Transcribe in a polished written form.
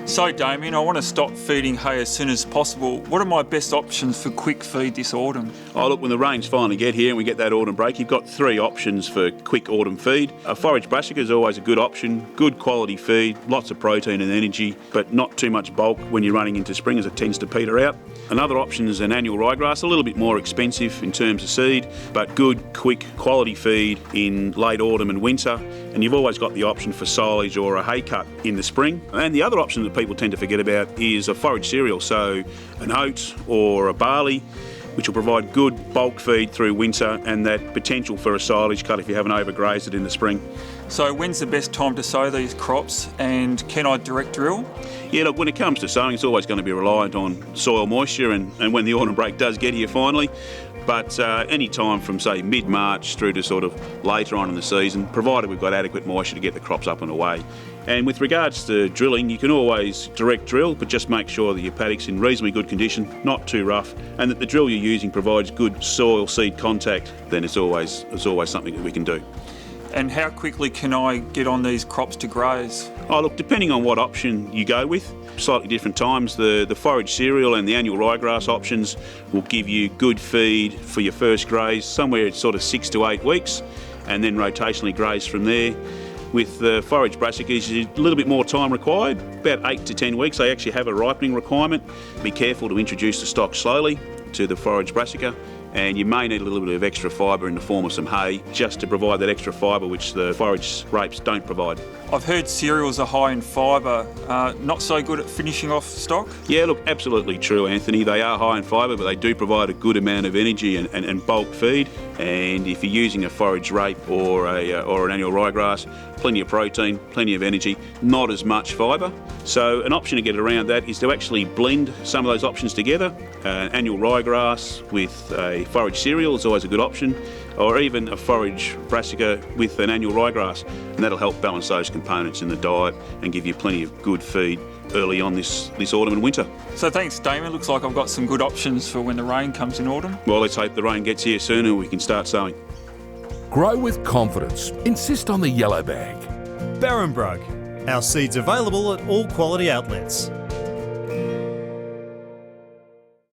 So Damien, I want to stop feeding hay as soon as possible. What are my best options for quick feed this autumn? Oh look, when the rains finally get here and we get that autumn break, you've got 3 options for quick autumn feed. A forage brassica is always a good option, good quality feed, lots of protein and energy, but not too much bulk when you're running into spring as it tends to peter out. Another option is an annual ryegrass, a little bit more expensive in terms of seed, but good, quick, quality feed in late autumn and winter. And you've always got the option for silage or a hay cut in the spring. And the other option that people tend to forget about is a forage cereal, so an oat or a barley, which will provide good bulk feed through winter and that potential for a silage cut if you haven't overgrazed it in the spring. So when's the best time to sow these crops, and can I direct drill? Yeah, look, when it comes to sowing, it's always going to be reliant on soil moisture and when the autumn break does get here finally. But any time from, say, mid-March through to sort of later on in the season, provided we've got adequate moisture to get the crops up and away. And with regards to drilling, you can always direct drill, but just make sure that your paddock's in reasonably good condition, not too rough, and that the drill you're using provides good soil seed contact. Then it's always something that we can do. And how quickly can I get on these crops to graze? Oh look, depending on what option you go with, slightly different times. The forage cereal and the annual ryegrass options will give you good feed for your first graze, somewhere it's sort of 6 to 8 weeks, and then rotationally graze from there. With the forage brassicas, a little bit more time required, about 8 to 10 weeks. They actually have a ripening requirement. Be careful to introduce the stock slowly to the forage brassica, and you may need a little bit of extra fibre in the form of some hay just to provide that extra fibre which the forage rapes don't provide. I've heard cereals are high in fibre, not so good at finishing off stock? Yeah, look, absolutely true, Anthony. They are high in fibre, but they do provide a good amount of energy and bulk feed. And if you're using a forage rape or an annual ryegrass, plenty of protein, plenty of energy, not as much fibre. So an option to get around that is to actually blend some of those options together. An annual ryegrass with a forage cereal is always a good option, or even a forage brassica with an annual ryegrass, and that'll help balance those components in the diet and give you plenty of good feed early on this autumn and winter. So thanks, Damien. Looks like I've got some good options for when the rain comes in autumn. Well, let's hope the rain gets here soon and we can start sowing. Grow with confidence. Insist on the yellow bag. Barenbrug. Our seeds available at all quality outlets.